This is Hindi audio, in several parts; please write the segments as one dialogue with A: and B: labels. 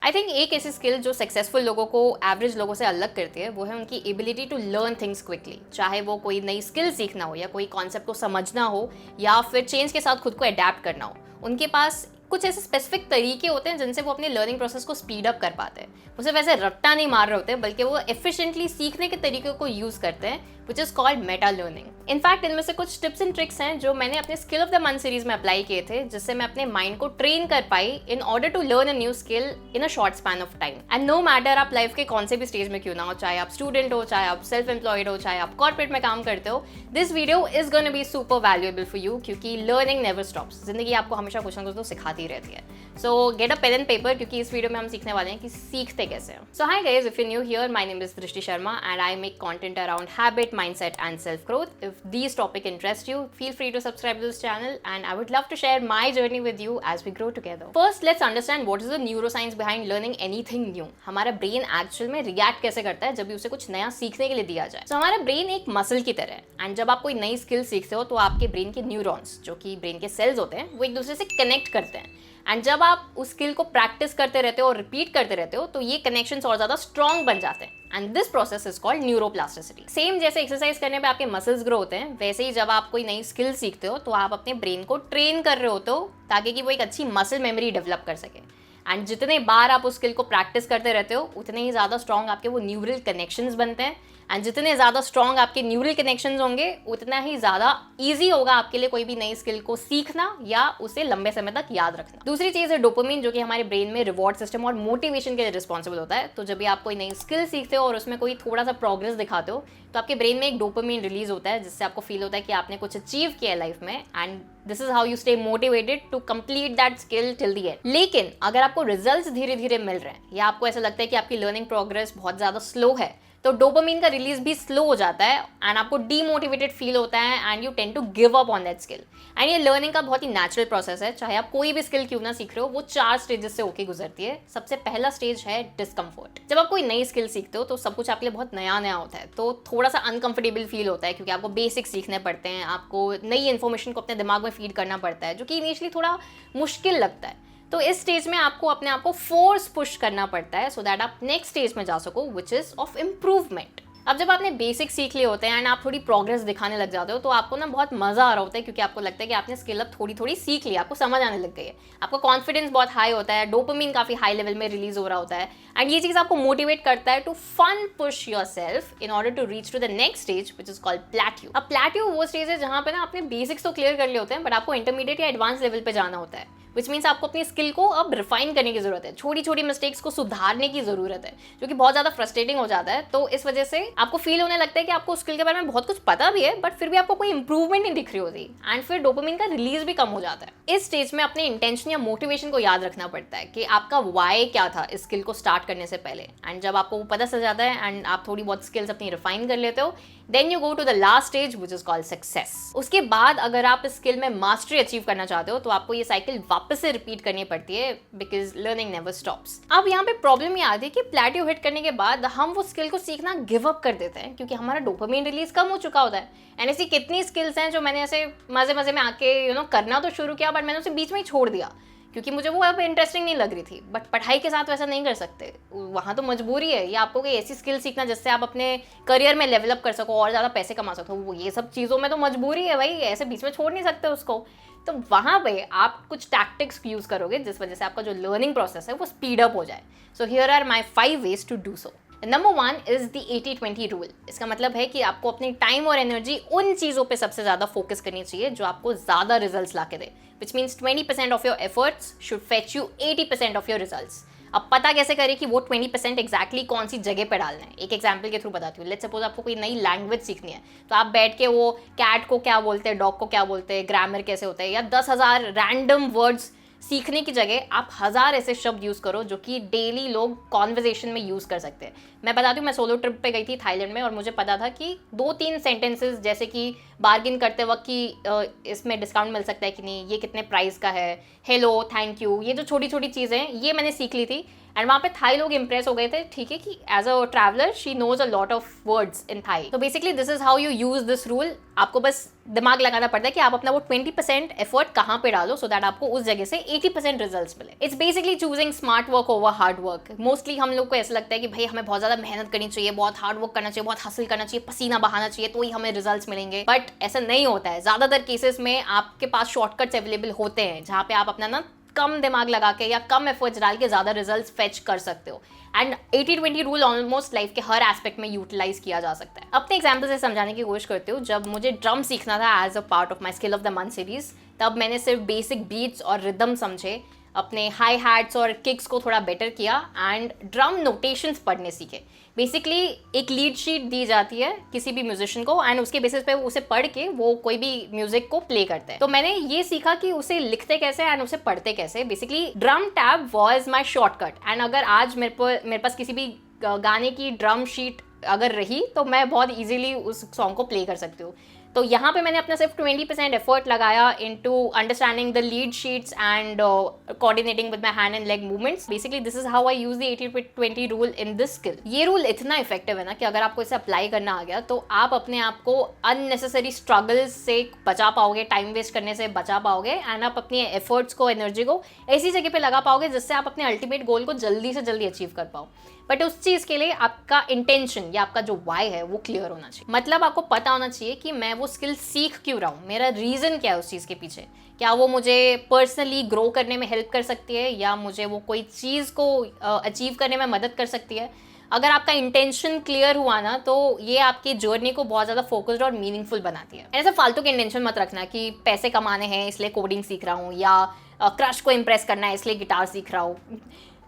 A: आई थिंक एक ऐसी स्किल जो सक्सेसफुल लोगों को एवरेज लोगों से अलग करती है वो है उनकी ability to learn things quickly. चाहे वो कोई नई स्किल सीखना हो या कोई कॉन्सेप्ट को समझना हो या फिर चेंज के साथ खुद को अडेप्ट करना हो, उनके पास कुछ ऐसे स्पेसिफिक तरीके होते हैं जिनसे वो अपने लर्निंग प्रोसेस को स्पीड अप कर पाते हैं। वो सिर्फ ऐसे रट्टा नहीं मार रहे होते बल्कि वो एफिशिएंटली सीखने के तरीकों को यूज करते हैं, which is called Meta learning. In fact इनमें से कुछ टिप्स एंड ट्रिक्स हैं जो मैंने अपने skill of the month series में अप्लाई किए थे, जिससे मैं अपने माइंड को ट्रेन कर पाई in order to learn a new skill in a short span of time. And no matter आप लाइफ के कौन से भी स्टेज में क्यों ना हो, चाहे आप स्टूडेंट हो, चाहे आप सेल्फ एम्प्लॉयड हो, चाहे आप कॉर्पोरेट में काम करते हो, this video is gonna be super valuable for you, क्योंकि लर्निंग नेवर स्टॉप्स। जिंदगी आपको हमेशा कुछ ना कुछ तो सिखाती रहती है। So get a pen and paper, क्योंकि इस वीडियो में हम सीखने वाले हैं कि सीखते कैसे हैं। So hi guys, if you new here, my name is Drishti Sharma and I make content around habit, mindset and self growth. If these topic interest you, feel free to subscribe to this channel and I would love to share my journey with you as we grow together. First, let's understand what is the neuroscience behind learning anything new. हमारा ब्रेन एक्चुअल में रिएक्ट कैसे करता है जब भी उसे कुछ नया सीखने के लिए दिया जाए। So, हमारा ब्रेन एक मसल की तरह है एंड जब आप कोई नई स्किल सीखते हो तो आपके ब्रेन के न्यूरॉन्स, जो कि ब्रेन के सेल्स होते हैं, वो एक दूसरे से कनेक्ट करते हैं। एंड जब आप उस स्किल को प्रैक्टिस करते रहते हो और रिपीट करते रहते हो तो ये कनेक्शंस और ज्यादा स्ट्रॉन्ग बन जाते हैं and this process is called neuroplasticity. Same जैसे एक्सरसाइज करने पे आपके मसल्स ग्रो होते हैं, वैसे ही जब आप कोई नई स्किल सीखते हो तो आप अपने ब्रेन को ट्रेन कर रहे होते हो ताकि कि वो एक अच्छी मसल मेमोरी डेवलप कर सके। एंड जितने बार आप उस स्किल को प्रैक्टिस करते रहते हो उतने ही ज़्यादा स्ट्रॉन्ग आपके वो न्यूरल कनेक्शंस बनते हैं एंड जितने ज़्यादा स्ट्रॉन्ग आपके न्यूरल कनेक्शंस होंगे उतना ही ज़्यादा ईजी होगा आपके लिए कोई भी नई स्किल को सीखना या उसे लंबे समय तक याद रखना। दूसरी चीज़ है डोपामिन, जो कि हमारे ब्रेन में रिवॉर्ड सिस्टम और मोटिवेशन के लिए रिस्पॉन्सिबल होता है। तो जब भी आप कोई नई स्किल सीखते हो और उसमें कोई थोड़ा सा प्रोग्रेस दिखाते हो तो आपके ब्रेन में एक डोपामिन रिलीज होता है, जिससे आपको फील होता है कि आपने कुछ अचीव किया है लाइफ में and this is how you stay motivated to complete that skill till the end. लेकिन अगर आपको रिजल्ट्स धीरे धीरे मिल रहे हैं या आपको ऐसा लगता है कि आपकी लर्निंग प्रोग्रेस बहुत ज़्यादा स्लो है तो डोपामिन का रिलीज भी स्लो हो जाता है एंड आपको डीमोटिवेटेड फील होता है and you tend to give up on that skill. And ये लर्निंग का बहुत ही नेचुरल प्रोसेस है, चाहे आप कोई भी स्किल क्यों ना सीख रहे हो, वो 4 स्टेजेस से होके गुजरती है। सबसे पहला स्टेज है डिस्कम्फर्ट। जब आप कोई नई स्किल सीखते हो तो सब कुछ आपके लिए बहुत नया नया होता है, तो थोड़ा सा अनकंफर्टेबल फील होता है क्योंकि आपको बेसिक्स सीखने पड़ते हैं, आपको नई इन्फॉर्मेशन को अपने दिमाग में फीड करना पड़ता है, जो कि इनिशियली थोड़ा मुश्किल लगता है। तो इस स्टेज में आपको अपने आप को फोर्स पुश करना पड़ता है सो दैट आप नेक्स्ट स्टेज में जा सको, विच इज ऑफ इम्प्रूवमेंट। अब जब आपने बेसिक सीख लिए होते हैं एंड आप थोड़ी प्रोग्रेस दिखाने लग जाते हो तो आपको ना बहुत मजा आ रहा होता है, क्योंकि आपको लगता है कि आपने स्किल अब थोड़ी थोड़ी सीख ली, आपको समझ आने लग गई है, आपका कॉन्फिडेंस बहुत हाई होता है, डोपामिन काफी हाई लेवल में रिलीज हो रहा होता है एंड ये चीज आपको मोटिवेट करता है to fun push yourself in order to reach to the next stage, which is called plateau. अब प्लेट्यू वो स्टेज है जहां पे ना आपने बेसिक्स तो क्लियर कर लिए होते हैं बट आपको इंटरमीडिएट या एडवांस लेवल पे जाना होता है, विच मीन्स आपको अपनी स्किल को अब रिफाइन करने की जरूरत है, छोटी छोटी मिस्टेक्स को सुधारने की जरूरत है, जो कि बहुत ज्यादा फ्रस्ट्रेटिंग हो जाता है। तो इस वजह से आपको फील होने लगता है कि आपको स्किल के बारे में बहुत कुछ पता भी है बट फिर भी आपको कोई इंप्रूवमेंट नहीं दिख रही होती एंड फिर डोपामिन का रिलीज भी कम हो जाता है। इस स्टेज में अपने इंटेंशन या मोटिवेशन को याद रखना पड़ता है कि आपका वाई क्या था इस स्किल को स्टार्ट करने से पहले। एंड जब आपको वो पता चल जाता है एंड आप थोड़ी बहुत स्किल्स अपनी रिफाइन कर लेते हो, then you go to the last stage, which is called success. उसके बाद अगर आप इस स्किल में मास्टरी अचीव करना चाहते हो तो आपको ये साइकिल वापस से रिपीट करनी पड़ती है, बिकॉज लर्निंग नेवर स्टॉप्स। अब यहाँ पे प्रॉब्लम ये आती है कि प्लेट्यू हिट करने के बाद हम वो स्किल को सीखना गिव अप कर देते हैं, क्योंकि हमारा डोपामिन रिलीज कम हो चुका होता है। एंड ऐसी कितनी स्किल्स हैं जो मैंने ऐसे मजे मजे में आके करना तो शुरू किया बट मैंने उसे बीच में ही छोड़ दिया क्योंकि मुझे वो अब इंटरेस्टिंग नहीं लग रही थी। बट पढ़ाई के साथ वैसा नहीं कर सकते, वहाँ तो मजबूरी है, या आपको कोई ऐसी स्किल सीखना जिससे आप अपने करियर में डेवलप कर सको और ज़्यादा पैसे कमा सको, वो ये सब चीज़ों में तो मजबूरी है भाई, ऐसे बीच में छोड़ नहीं सकते उसको। तो वहाँ पे आप कुछ टैक्टिक्स यूज़ करोगे जिस वजह से आपका जो लर्निंग प्रोसेस है वो स्पीड अप हो जाए। So here are my 5 ways to do so. Number 1 is the 80-20 rule. इसका मतलब है कि आपको अपनी टाइम और एनर्जी उन चीज़ों पे सबसे ज़्यादा फोकस करनी चाहिए जो आपको ज़्यादा रिजल्ट्स ला के दे, which means 20% of your efforts should fetch you 80% of your results. अब पता कैसे करें कि वो 20% एग्जैक्टली कौन सी जगह पे डालना है? एक एग्जाम्पल के थ्रू बताती हूँ। लेट्स सपोज आपको कोई नई लैंग्वेज सीखनी है तो आप बैठ के वो कैट को क्या बोलते हैं, डॉग को क्या बोलते हैं, ग्रामर कैसे होता है, या 10,000 रैंडम वर्ड्स सीखने की जगह आप 1000 ऐसे शब्द यूज़ करो जो कि डेली लोग कॉन्वर्जेशन में यूज़ कर सकते हैं। मैं बताती हूँ, मैं सोलो ट्रिप पे गई थी थाईलैंड में और मुझे पता था कि 2-3 सेंटेंसेस जैसे कि बार्गिन करते वक्त कि इसमें डिस्काउंट मिल सकता है कि नहीं, ये कितने प्राइस का है, हेलो, थैंक यू, ये जो छोटी छोटी चीज़ें हैं ये मैंने सीख ली थी एंड वहाँ पे थाई लोग इंप्रेस हो गए थे, ठीक है, कि as a traveller she knows a lot of words in Thai. तो basically this is how you use this rule. आपको बस दिमाग लगाना पड़ता है कि आप अपना वो 20% एफर्ट कहाँ पे डालो सो दैट आपको उस जगह से 80% रिजल्ट्स मिले. It's basically choosing smart work over hard work. Mostly हम लोग को ऐसा लगता है कि भाई हमें बहुत ज्यादा मेहनत करनी चाहिए, बहुत हार्ड वर्क करना चाहिए, बहुत हासिल करना चाहिए, पसीना बहाना चाहिए, तो ही हमें रिजल्ट्स मिलेंगे. बट ऐसा नहीं होता है. ज्यादातर केसेस में आपके पास शॉर्टकट्स अवेलेबल होते हैं जहाँ पे आप अपना ना कम दिमाग लगा के या कम एफर्ट्स डाल के ज्यादा रिजल्ट्स फेच कर सकते हो. एंड 80-20 रूल ऑलमोस्ट लाइफ के हर एस्पेक्ट में यूटिलाइज किया जा सकता है. अपने एग्जाम्पल से समझाने की कोशिश करती हूँ. जब मुझे ड्रम सीखना था as a part of my skill of the month series, तब मैंने सिर्फ बेसिक बीट्स और रिदम समझे, अपने हाई हैट्स और किक्स को थोड़ा बेटर किया एंड ड्रम नोटेशंस पढ़ने सीखे. बेसिकली एक लीड शीट दी जाती है किसी भी म्यूजिशियन को एंड उसके बेसिस पे उसे पढ़ के वो कोई भी म्यूजिक को प्ले करते हैं. तो मैंने ये सीखा कि उसे लिखते कैसे एंड उसे पढ़ते कैसे. Basically drum tab was my shortcut. And अगर आज मेरे पास किसी भी गाने की ड्रम शीट अगर रही तो मैं बहुत ईजिली उस सॉन्ग को प्ले कर सकती हूँ. तो यहाँ पे मैंने अपना सिर्फ 20% एफर्ट लगाया into understanding the lead sheets and coordinating with my hand and leg movements. Basically this is how I use the 80-20 rule in this skill. ये रूल इतना इफेक्टिव है ना कि अगर आपको इसे अप्लाई करना आ गया तो आप अपने आप को अननेसेसरी स्ट्रगल्स से बचा पाओगे, टाइम वेस्ट करने से बचा पाओगे एंड आप अपने एफर्ट्स को, एनर्जी को ऐसी जगह पे लगा पाओगे जिससे आप अपने अल्टीमेट गोल को जल्दी से जल्दी अचीव कर पाओ. बट उस चीज़ के लिए आपका इंटेंशन या आपका जो वाई है वो क्लियर होना चाहिए. मतलब आपको पता होना चाहिए कि मैं वो स्किल सीख क्यों रहा हूँ, मेरा रीज़न क्या है उस चीज़ के पीछे. क्या वो मुझे पर्सनली ग्रो करने में हेल्प कर सकती है या मुझे वो कोई चीज़ को अचीव करने में मदद कर सकती है. अगर आपका इंटेंशन क्लियर हुआ ना तो ये आपकी जर्नी को बहुत ज़्यादा फोकस्ड और मीनिंगफुल बनाती है. ऐसे फालतू के इंटेंशन मत रखना कि पैसे कमाने हैं इसलिए कोडिंग सीख रहा हूँ या क्रश को इम्प्रेस करना है इसलिए गिटार सीख रहा हूँ.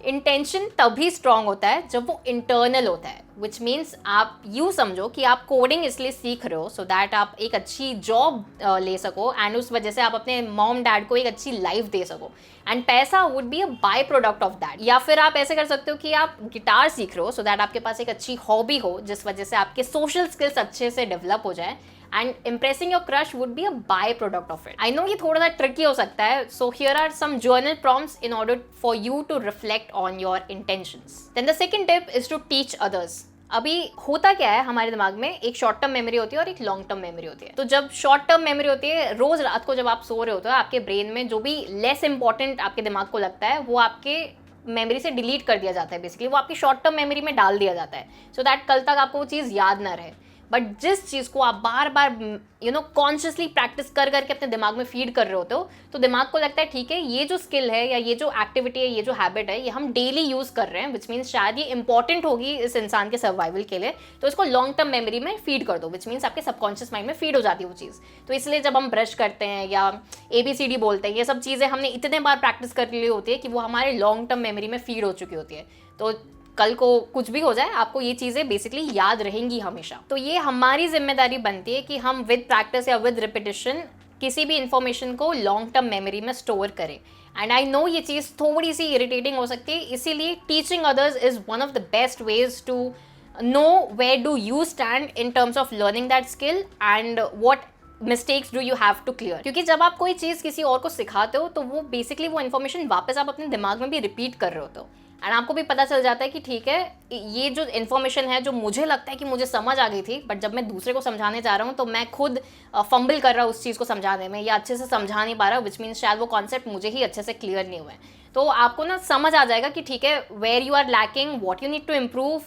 A: इंटेंशन तभी स्ट्रांग होता है जब वो इंटरनल होता है. विच मीन्स आप यूँ समझो कि आप कोडिंग इसलिए सीख रहे हो सो दैट आप एक अच्छी जॉब ले सको एंड उस वजह से आप अपने मॉम डैड को एक अच्छी लाइफ दे सको एंड पैसा would be a by product of that. या फिर आप ऐसे कर सकते हो कि आप गिटार सीख रहे हो सो दैट आपके पास एक अच्छी हॉबी हो जिस वजह से आपके सोशल स्किल्स अच्छे से डेवलप हो जाए and impressing your crush would be a byproduct of it. I know ये थोड़ा सा tricky हो सकता है, so here are some journal prompts in order for you to reflect on your intentions. Then the second tip is to teach others. अभी होता क्या है हमारे दिमाग में, एक शॉर्ट टर्म मेमोरी होती है और एक लॉन्ग टर्म मेमोरी होती है. तो जब शॉर्ट टर्म मेमोरी होती है, रोज रात को जब आप सो रहे होते हो आपके ब्रेन में जो भी लेस इंपॉर्टेंट आपके दिमाग को लगता है वो आपके मेमोरी से डिलीट कर दिया जाता है. बेसिकली वो आपकी शॉर्ट टर्म मेमोरी में डाल दिया जाता है सो दैट कल तक आपको वो चीज़ याद ना रहे. बट जिस चीज़ को आप बार बार कॉन्शियसली प्रैक्टिस कर करके अपने दिमाग में फीड कर रहे होते हो तो दिमाग को लगता है ठीक है ये जो स्किल है या ये जो एक्टिविटी है, ये जो हैबिट है, ये हम डेली यूज़ कर रहे हैं, विच मीन्स शायद ये इंपॉर्टेंट होगी इस इंसान के सर्वाइवल के लिए, तो इसको लॉन्ग टर्म मेमोरी में फीड कर दो. विच मीन्स आपके सबकॉन्शियस माइंड में फीड हो जाती है वो चीज़. तो इसलिए जब हम ब्रश करते हैं या ABCD बोलते हैं, ये सब चीज़ें हमने इतने बार प्रैक्टिस कर ली होती है कि वो हमारे लॉन्ग टर्म मेमोरी में फीड हो चुकी होती है. तो कल को कुछ भी हो जाए आपको ये चीज़ें बेसिकली याद रहेंगी हमेशा. तो ये हमारी जिम्मेदारी बनती है कि हम विद प्रैक्टिस या विद रिपीटिशन किसी भी इंफॉर्मेशन को लॉन्ग टर्म मेमोरी में स्टोर करें. एंड आई नो ये चीज़ थोड़ी सी इरिटेटिंग हो सकती है, इसीलिए teaching others is one of the best ways to know where do you stand in terms of learning that skill and what mistakes do you have to clear. क्योंकि जब आप कोई चीज़ किसी और को सिखाते हो तो वो बेसिकली वो इन्फॉर्मेशन वापस आप अपने दिमाग में भी रिपीट कर रहे होते हो एंड आपको भी पता चल जाता है कि ठीक है ये जो इन्फॉर्मेशन है जो मुझे लगता है कि मुझे समझ आ गई थी, बट जब मैं दूसरे को समझाने जा रहा हूँ तो मैं खुद फंबल कर रहा हूँ उस चीज़ को समझाने में या अच्छे से समझा नहीं पा रहा, विच मीन्स शायद वो कॉन्सेप्ट मुझे ही अच्छे से क्लियर नहीं हुए. तो आपको ना समझ आ जाएगा कि ठीक है where you are lacking, what you need to improve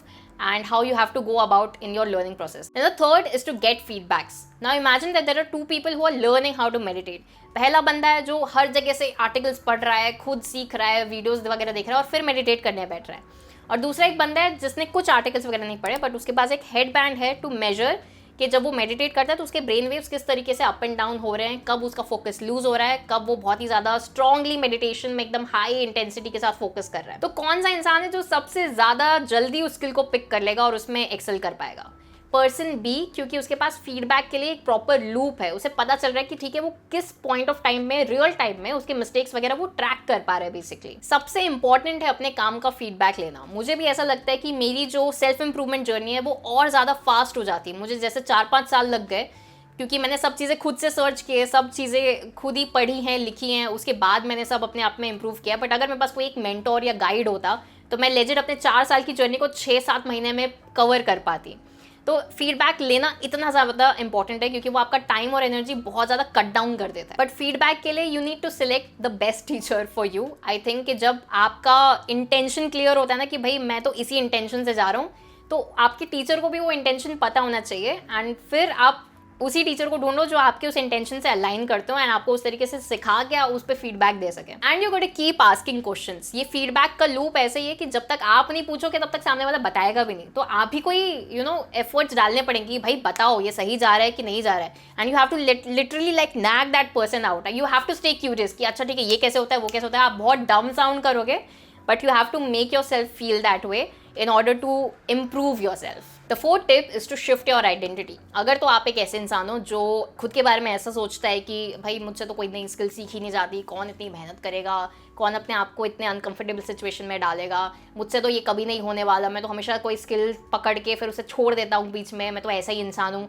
A: and how you have to go about in your learning process. And the third is to get feedbacks. Now imagine that there are two people who are learning how to meditate. पहला बंदा है जो हर जगह से आर्टिकल्स पढ़ रहा है, खुद सीख रहा है, वीडियोस वगैरह देख रहा है और फिर मेडिटेट करने बैठ रहा है. और दूसरा एक बंदा है जिसने कुछ आर्टिकल्स वगैरह नहीं पढ़े बट उसके पास एक हेड बैंड है टू मेजर कि जब वो मेडिटेट करता है तो उसके ब्रेन वेव्स किस तरीके से अप एंड डाउन हो रहे हैं, कब उसका फोकस लूज हो रहा है, कब वो बहुत ही ज़्यादा स्ट्रांगली मेडिटेशन में एकदम हाई इंटेंसिटी के साथ फोकस कर रहा है. तो कौन सा इंसान है जो सबसे ज़्यादा जल्दी उस स्किल को पिक कर लेगा और उसमें एक्सेल कर पाएगा? पर्सन बी, क्योंकि उसके पास फीडबैक के लिए एक प्रॉपर लूप है, उसे पता चल रहा है कि ठीक है वो किस पॉइंट ऑफ टाइम में रियल टाइम में उसके मिस्टेक्स वगैरह वो ट्रैक कर पा रहे हैं. बेसिकली सबसे इंपॉर्टेंट है अपने काम का फीडबैक लेना. मुझे भी ऐसा लगता है कि मेरी जो सेल्फ इंप्रूवमेंट जर्नी है वो और ज़्यादा फास्ट हो जाती है. मुझे जैसे 4-5 साल लग गए क्योंकि मैंने सब चीज़ें खुद से सर्च किए, सब चीज़ें खुद ही पढ़ी हैं, लिखी हैं, उसके बाद मैंने सब अपने आप में इम्प्रूव किया. बट अगर मेरे पास कोई एक मेंटोर या गाइड होता तो मैं लेजिट अपने 4 साल की जर्नी को 6-7 महीने में कवर कर पाती। तो फीडबैक लेना इतना ज़्यादा इंपॉर्टेंट है क्योंकि वो आपका टाइम और एनर्जी बहुत ज़्यादा कट डाउन कर देता है। बट फीडबैक के लिए you need to select the best teacher for you. I think कि जब आपका इंटेंशन क्लियर होता है ना कि भाई मैं तो इसी इंटेंशन से जा रहा हूँ, तो आपके टीचर को भी वो इंटेंशन पता होना चाहिए एंड फिर आप उसी टीचर को ढूंढो जो आपके उस इंटेंशन से अलाइन करते हो एंड आपको उस तरीके से सिखा के उस पर फीडबैक दे सके। And you got to keep asking questions. ये फीडबैक का लूप ऐसे ही है कि जब तक आप नहीं पूछोगे तब तक सामने वाला बताएगा भी नहीं। तो आप ही कोई एफर्ट्स डालने पड़ेंगे, भाई बताओ ये सही जा रहा है कि नहीं जा रहा है। And you have to literally like nag that person out. You have to stay curious कि अच्छा ठीक है ये कैसे होता है वो कैसे होता है। आप बहुत डम साउंड करोगे but you have to make yourself feel that way in order to improve yourself. The fourth tip is to shift your identity. अगर तो आप एक ऐसे इंसान हो जो खुद के बारे में ऐसा सोचता है कि भाई मुझसे तो कोई नई स्किल सीखी नहीं जाती, कौन इतनी मेहनत करेगा, कौन अपने आप को इतने अनकंफर्टेबल सिचुएशन में डालेगा, मुझसे तो ये कभी नहीं होने वाला, मैं तो हमेशा कोई स्किल पकड़ के फिर उसे छोड़ देता हूँ बीच में, मैं तो ऐसा ही इंसान हूँ।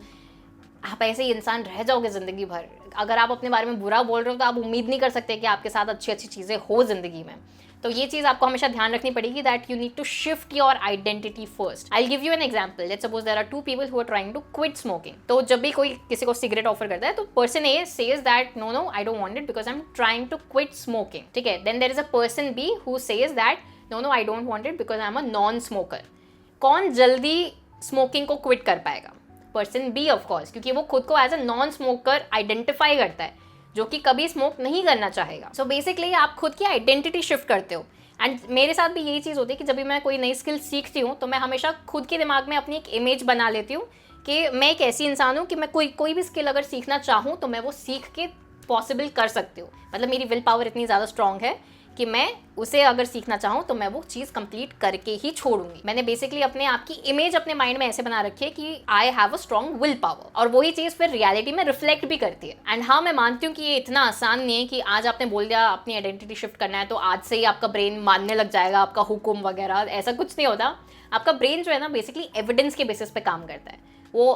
A: आप ऐसे ही इंसान रह जाओगे ज़िंदगी भर। अगर आप अपने बारे में बुरा बोल रहे हो तो आप उम्मीद नहीं कर सकते कि आपके साथ अच्छी अच्छी चीज़ें हो ज़िंदगी में। तो ये चीज़ आपको हमेशा ध्यान रखनी पड़ेगी that you need to shift your identity first. I give you an example. Let's suppose there are 2 people who are trying to quit smoking. तो जब भी कोई किसी को सिगरेट ऑफर करता है तो person A says that no no I don't want it because I am trying to quit smoking, ठीक है। Then there is a person B who says that no no I don't want it because I am a non smoker. कौन जल्दी स्मोकिंग को क्विट कर पाएगा? पर्सन बी ऑफ कोर्स, क्योंकि वो खुद को as a non smoker identify करता है जो कि कभी स्मोक नहीं करना चाहेगा। सो बेसिकली आप खुद की आइडेंटिटी शिफ्ट करते हो। एंड मेरे साथ भी यही चीज़ होती है कि जब भी मैं कोई नई स्किल सीखती हूँ तो मैं हमेशा खुद के दिमाग में अपनी एक इमेज बना लेती हूँ कि मैं एक ऐसी इंसान हूँ कि मैं कोई भी स्किल अगर सीखना चाहूँ तो मैं वो सीख के पॉसिबल कर सकती हूँ। मतलब मेरी विल पावर इतनी ज़्यादा स्ट्रॉन्ग है कि मैं उसे अगर सीखना चाहूँ तो मैं वो चीज़ कंप्लीट करके ही छोड़ूंगी। मैंने बेसिकली अपने आप की इमेज अपने माइंड में ऐसे बना रखी है कि I have a strong will power, और वही चीज़ फिर रियलिटी में रिफ्लेक्ट भी करती है। एंड हाँ, मैं मानती हूँ कि ये इतना आसान नहीं है कि आज आपने बोल दिया अपनी आइडेंटिटी शिफ्ट करना है तो आज से ही आपका ब्रेन मानने लग जाएगा आपका हुक्म वगैरह। ऐसा कुछ नहीं होता। आपका ब्रेन जो है ना बेसिकली एविडेंस के बेसिस पे काम करता है। वो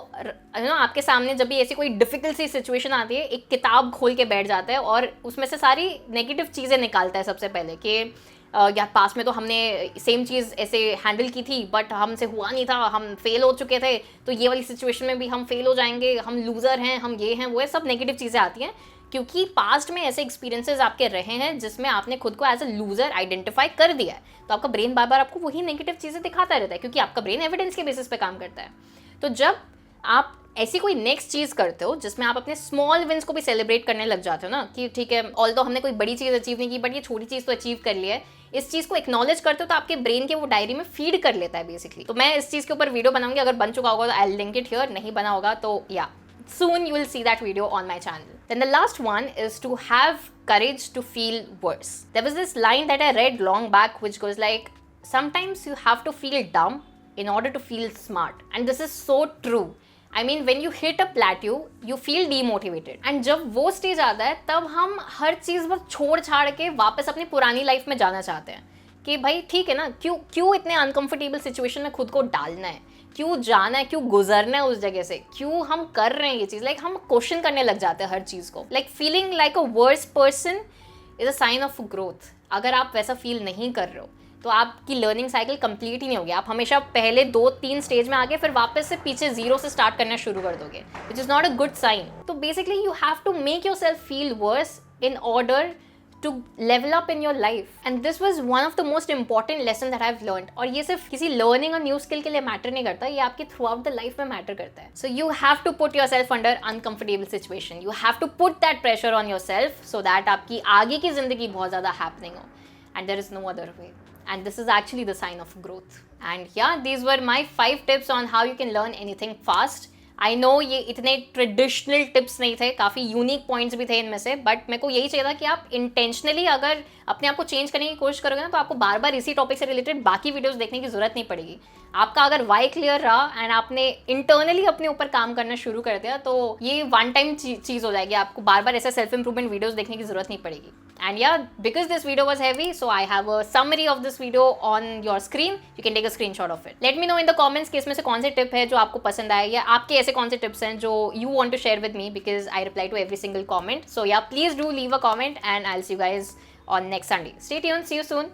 A: आपके सामने जब भी ऐसी कोई डिफिकल्ट सी सिचुएशन आती है एक किताब खोल के बैठ जाता है और उसमें से सारी नेगेटिव चीज़ें निकालता है सबसे पहले कि यार पास में तो हमने सेम चीज़ ऐसे हैंडल की थी बट हमसे हुआ नहीं था, हम फेल हो चुके थे, तो ये वाली सिचुएशन में भी हम फेल हो जाएंगे, हम लूज़र हैं, हम ये हैं वो है। सब नेगेटिव चीज़ें आती हैं क्योंकि पास्ट में ऐसे एक्सपीरियंसेस आपके रहे हैं जिसमें आपने खुद को एज अ लूज़र आइडेंटिफाई कर दिया है। तो आपका ब्रेन बार बार आपको वही नेगेटिव चीज़ें दिखाता रहता है क्योंकि आपका ब्रेन एविडेंस के बेसिस पे काम करता है। तो जब आप ऐसी कोई नेक्स्ट चीज़ करते हो जिसमें आप अपने स्मॉल विंस को भी सेलिब्रेट करने लग जाते हो ना कि ठीक है ऑल्दो हमने कोई बड़ी चीज़ अचीव नहीं की बट ये छोटी चीज़ तो अचीव कर लिया है, इस चीज़ को एक्नॉलेज करते हो तो आपके ब्रेन के वो डायरी में फीड कर लेता है बेसिकली। तो मैं इस चीज़ के ऊपर वीडियो बनाऊंगी, अगर बन चुका होगा तो आई लिंक इट हियर, नहीं बना होगा तो या soon you will see that video on my channel. Then the last one is to have courage to feel worse. There was this line that I read long back which goes like, sometimes you have to feel dumb in order to feel smart. And this is so true. I mean, when you hit a plateau, you feel demotivated. And जब वो स्टेज आता है तब हम हर चीज़ बस छोड़ छाड़ के वापस अपनी पुरानी लाइफ में जाना चाहते हैं कि भाई ठीक है ना, क्यों इतने अनकंफर्टेबल सिचुएशन में खुद को डालना है, क्यों जाना है, क्यों गुजरना है उस जगह से, क्यों हम कर रहे हैं ये चीज़। लाइक हम क्वेश्चन करने लग जाते हैं हर चीज़ को। Like feeling like a worse person is a sign of growth. अगर आप वैसा फील नहीं कर रहे हो तो आपकी लर्निंग साइकिल कंप्लीट ही नहीं होगी। आप हमेशा पहले 2-3 स्टेज में आगे फिर वापस से पीछे 0 से स्टार्ट करना शुरू कर दोगे, which is not a good sign. तो basically you have to make yourself feel worse in order to level up in your life. And this was one of the most important lesson that I've learned. और ये सिर्फ किसी learning और new skill के लिए matter नहीं करता, ये आपकी throughout the life में matter करता है. So you have to put yourself under uncomfortable situation. You have to put that pressure on yourself so that आपकी आगे की ज़िंदगी बहुत ज़्यादा happening हो. And there is no other way. And this is actually the sign of growth. And yeah, these were my 5 tips on how you can learn anything fast. I know ये इतने ट्रेडिशनल टिप्स नहीं थे, काफ़ी यूनिक पॉइंट्स भी थे इनमें से, बट मेरे को यही चाहिए था कि आप इंटेंशनली अगर अपने आप को चेंज करने की कोशिश करोगे ना तो आपको बार बार इसी टॉपिक से रिलेटेड बाकी वीडियोस देखने की ज़रूरत नहीं पड़ेगी। आपका अगर वाई क्लियर रहा एंड आपने इंटरनली अपने ऊपर काम करना शुरू कर दिया तो ये वन टाइम चीज़ हो जाएगी, आपको बार बार ऐसे सेल्फ इंप्रूवमेंट वीडियोस देखने की ज़रूरत नहीं पड़ेगी। And yeah, because this video was heavy, so I have a summary of this video on your screen. You can take a screenshot of it. Let me know in the comments कि इसमें से कौन से टिप है जो आपको पसंद आए या आपके ऐसे कौन से टिप्स हैं जो you want to share with me because I reply to every single comment. So yeah, please do leave a comment and I'll see you guys on next Sunday. Stay tuned. See you soon.